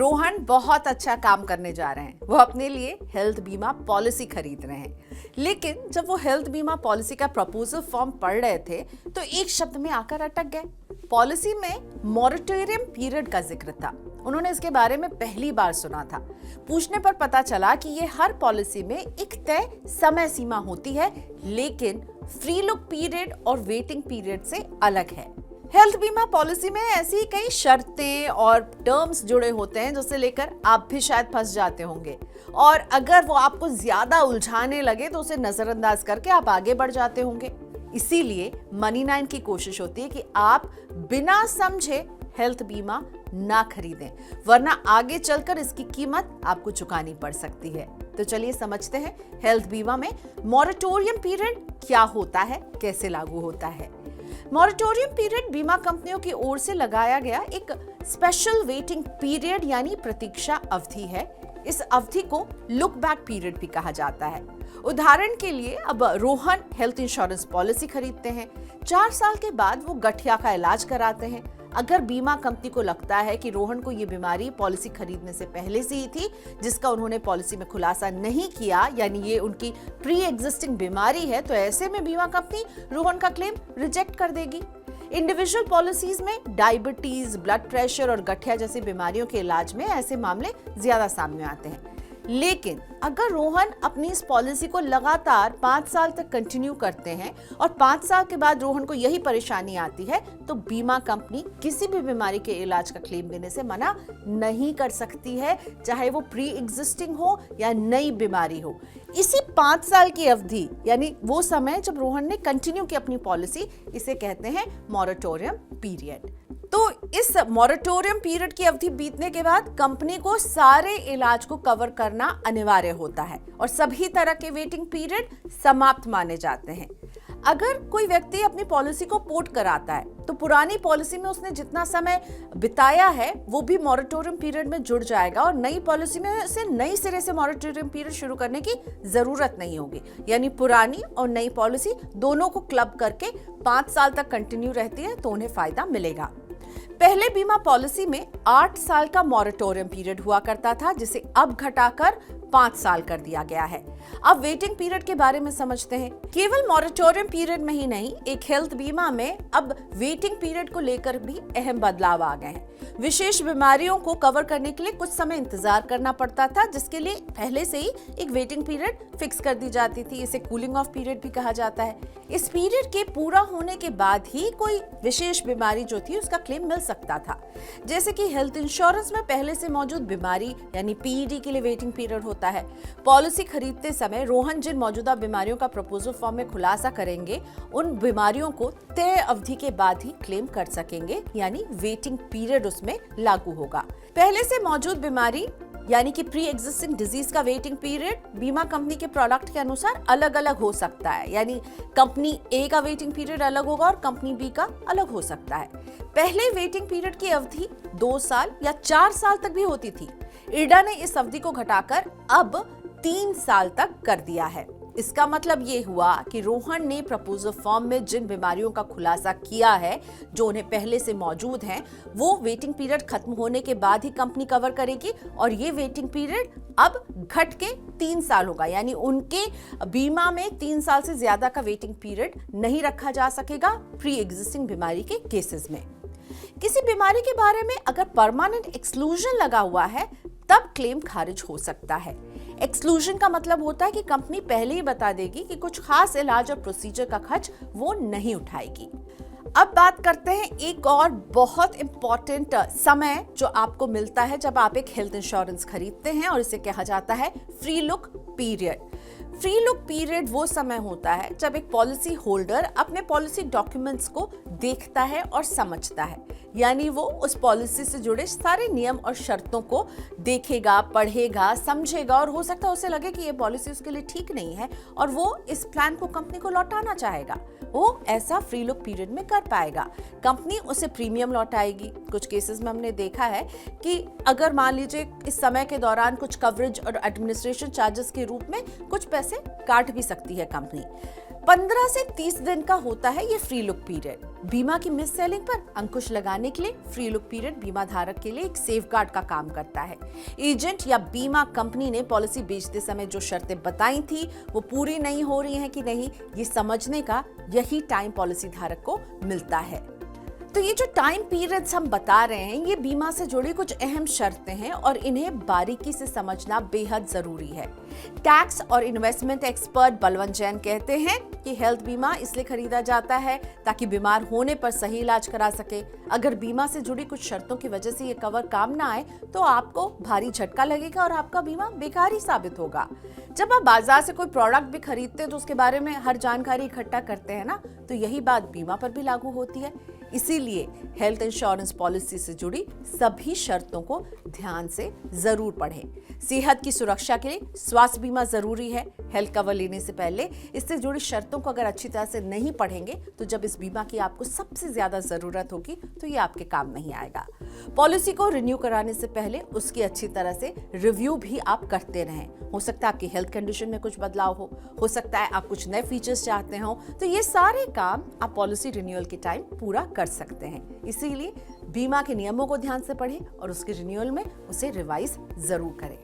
रोहन बहुत अच्छा काम करने जा रहे हैं। वो अपने लिए हेल्थ बीमा पॉलिसी खरीद रहे हैं, लेकिन जब वो हेल्थ बीमा पॉलिसी का प्रपोजल फॉर्म पढ़ रहे थे तो एक शब्द में आकर अटक गए। पॉलिसी में मॉरेटोरियम पीरियड का जिक्र था। उन्होंने इसके बारे में पहली बार सुना था। पूछने पर पता चला कि ये हर पॉलिसी में एक तय समय सीमा होती है, लेकिन फ्री लुक पीरियड और वेटिंग पीरियड से अलग है। हेल्थ बीमा पॉलिसी में ऐसी कई शर्तें और टर्म्स जुड़े होते हैं जिसे लेकर आप भी शायद फंस जाते होंगे, और अगर वो आपको ज्यादा उलझाने लगे तो उसे नजरअंदाज करके आप आगे बढ़ जाते होंगे। इसीलिए मनी9 की कोशिश होती है कि आप बिना समझे हेल्थ बीमा ना खरीदें, वरना आगे चलकर इसकी कीमत आपको चुकानी पड़ सकती है। तो चलिए समझते हैं हेल्थ बीमा में मॉरेटोरियम पीरियड क्या होता है, कैसे लागू होता है। मॉरेटोरियम पीरियड बीमा कंपनियों की ओर से लगाया गया एक स्पेशल वेटिंग पीरियड यानी प्रतीक्षा अवधि है। इस अवधि को लुक बैक पीरियड भी कहा जाता है। उदाहरण के लिए अब रोहन हेल्थ इंश्योरेंस पॉलिसी खरीदते हैं। 4 साल के बाद वो गठिया का इलाज कराते हैं। अगर बीमा कंपनी को लगता है कि रोहन को ये बीमारी पॉलिसी खरीदने से पहले से ही थी, जिसका उन्होंने पॉलिसी में खुलासा नहीं किया, यानी ये उनकी प्री एग्जिस्टिंग बीमारी है, तो ऐसे में बीमा कंपनी रोहन का क्लेम रिजेक्ट कर देगी। इंडिविजुअल पॉलिसीज में डायबिटीज, ब्लड प्रेशर और गठिया जैसी बीमारियों के इलाज में ऐसे मामले ज्यादा सामने आते हैं। लेकिन अगर रोहन अपनी इस पॉलिसी को लगातार 5 साल तक कंटिन्यू करते हैं और 5 साल के बाद रोहन को यही परेशानी आती है, तो बीमा कंपनी किसी भी बीमारी के इलाज का क्लेम देने से मना नहीं कर सकती है, चाहे वो प्री एग्जिस्टिंग हो या नई बीमारी हो। इसी 5 साल की अवधि यानी वो समय जब रोहन ने कंटिन्यू की अपनी पॉलिसी, इसे कहते हैं मॉरेटोरियम पीरियड। तो इस मॉरेटोरियम पीरियड की अवधि बीतने के बाद कंपनी को सारे इलाज को कवर करना अनिवार्य होता है और सभी तरह के वेटिंग पीरियड समाप्त माने जाते हैं। अगर कोई व्यक्ति अपनी पॉलिसी को पोर्ट कराता है तो पुरानी पॉलिसी में उसने जितना समय बिताया है वो भी मॉरेटोरियम पीरियड में जुड़ जाएगा और नई पॉलिसी में से नई सिरे से मॉरेटोरियम पीरियड शुरू करने की जरूरत नहीं होगी। यानी पुरानी और नई पॉलिसी दोनों को क्लब करके 5 साल तक कंटिन्यू रहती है तो उन्हें फायदा मिलेगा। पहले बीमा पॉलिसी में 8 साल का मॉरेटोरियम पीरियड हुआ करता था, जिसे अब घटाकर 5 साल कर दिया गया है। अब वेटिंग पीरियड के बारे में समझते हैं। केवल मॉरेटोरियम पीरियड में ही नहीं, एक हेल्थ बीमा में अब वेटिंग पीरियड को लेकर भी अहम बदलाव आ गए हैं। विशेष बीमारियों को कवर करने के लिए कुछ समय इंतजार करना पड़ता था, जिसके लिए पहले से ही एक वेटिंग पीरियड फिक्स कर दी जाती थी। इसे कूलिंग ऑफ पीरियड भी कहा जाता है। इस पीरियड के पूरा होने के बाद ही कोई विशेष बीमारी जो थी उसका क्लेम मिल सकता था। जैसे कि हेल्थ इंश्योरेंस में पहले से मौजूद बीमारी यानी पीईडी के लिए वेटिंग पीरियड होता है। पॉलिसी खरीदते समय रोहन जिन मौजूदा बीमारियों का प्रपोजल फॉर्म में खुलासा करेंगे, उन बीमारियों को तय अवधि के बाद ही क्लेम कर सकेंगे, यानी वेटिंग पीरियड उसमें लागू होगा। पहले से मौजूद बीमारी यानी कि प्री एग्जिस्टिंग डिजीज का वेटिंग पीरियड बीमा कंपनी के प्रोडक्ट के अनुसार अलग अलग हो सकता है, यानी कंपनी ए का वेटिंग पीरियड अलग होगा और कंपनी बी का अलग हो सकता है। पहले वेटिंग पीरियड की अवधि 2 साल या 4 साल तक भी होती थी। इरडा ने इस अवधि को घटाकर अब 3 साल तक कर दिया है। इसका मतलब ये हुआ कि रोहन ने प्रपोजल फॉर्म में जिन बीमारियों का खुलासा किया है जो उन्हें पहले से मौजूद हैं, वो वेटिंग पीरियड खत्म होने के बाद ही कंपनी कवर करेगी और ये वेटिंग पीरियड अब घट के 3 साल होगा। यानी उनके बीमा में 3 साल से ज्यादा का वेटिंग पीरियड नहीं रखा जा सकेगा प्री एग्जिस्टिंग बीमारी के केसेस में। किसी बीमारी के बारे में अगर परमानेंट एक्सक्लूजन लगा हुआ है तब क्लेम खारिज हो सकता है। एक्सक्लूजन का मतलब होता है कि कंपनी पहले ही बता देगी कि कुछ खास इलाज और प्रोसीजर का खर्च वो नहीं उठाएगी। अब बात करते हैं एक और बहुत इंपॉर्टेंट समय जो आपको मिलता है जब आप एक हेल्थ इंश्योरेंस खरीदते हैं, और इसे कहा जाता है free look period. Free look period वो समय होता है जब एक पॉलिसी होल्डर अपने पॉलिसी डॉक्यूमेंट्स को देखता है और समझता है, यानी वो उस पॉलिसी से जुड़े सारे नियम और शर्तों को देखेगा, पढ़ेगा, समझेगा और हो सकता है उसे लगे कि ये पॉलिसी उसके लिए ठीक नहीं है और वो इस प्लान को कंपनी को लौटाना चाहेगा। वो ऐसा फ्री लुक पीरियड में कर पाएगा। कंपनी उसे प्रीमियम लौटाएगी। कुछ केसेस में हमने देखा है कि अगर मान लीजिए इस समय के दौरान कुछ कवरेज और एडमिनिस्ट्रेशन चार्जेस के रूप में कुछ पैसे काट भी सकती है कंपनी। 15 से 30 दिन का होता है ये फ्री लुक पीरियड। बीमा की मिस सेलिंग पर अंकुश लगाने के लिए फ्री लुक पीरियड बीमा धारक के लिए एक सेफगार्ड का काम करता है। एजेंट या बीमा कंपनी ने पॉलिसी बेचते समय जो शर्तें बताई थी वो पूरी नहीं हो रही हैं कि नहीं, ये समझने का यही टाइम पॉलिसी धारक को मिलता है। तो ये जो टाइम पीरियड्स हम बता रहे हैं ये बीमा से जुड़ी कुछ अहम शर्तें हैं और इन्हें बारीकी से समझना बेहद जरूरी है। टैक्स और इन्वेस्टमेंट एक्सपर्ट बलवंत जैन कहते हैं कि हेल्थ बीमा इसलिए खरीदा जाता है ताकि बीमार होने पर सही इलाज करा सके। अगर बीमा से जुड़ी कुछ शर्तों की वजह से ये कवर काम ना आए तो आपको भारी झटका लगेगा और आपका बीमा बेकार ही साबित होगा। जब आप बाजार से कोई प्रोडक्ट भी खरीदते हैं तो उसके बारे में हर जानकारी इकट्ठा करते हैं ना, तो यही बात बीमा पर भी लागू होती है। इसीलिए हेल्थ इंश्योरेंस पॉलिसी से जुड़ी सभी शर्तों को ध्यान से जरूर पढ़ें। सेहत की सुरक्षा के लिए स्वास्थ्य बीमा जरूरी है। हेल्थ कवर लेने से पहले इससे जुड़ी शर्तों को अगर अच्छी तरह से नहीं पढ़ेंगे तो जब इस बीमा की आपको सबसे ज्यादा जरूरत होगी तो ये आपके काम नहीं आएगा। पॉलिसी को रिन्यू कराने से पहले उसकी अच्छी तरह से रिव्यू भी आप करते रहें। हो सकता है आपकी हेल्थ कंडीशन में कुछ बदलाव हो सकता है आप कुछ नए फीचर्स चाहते हो, तो ये सारे काम आप पॉलिसी रिन्यूअल के टाइम पूरा कर सकते हैं। इसीलिए बीमा के नियमों को ध्यान से पढ़ें और उसके रिन्यूअल में उसे रिवाइज जरूर करें।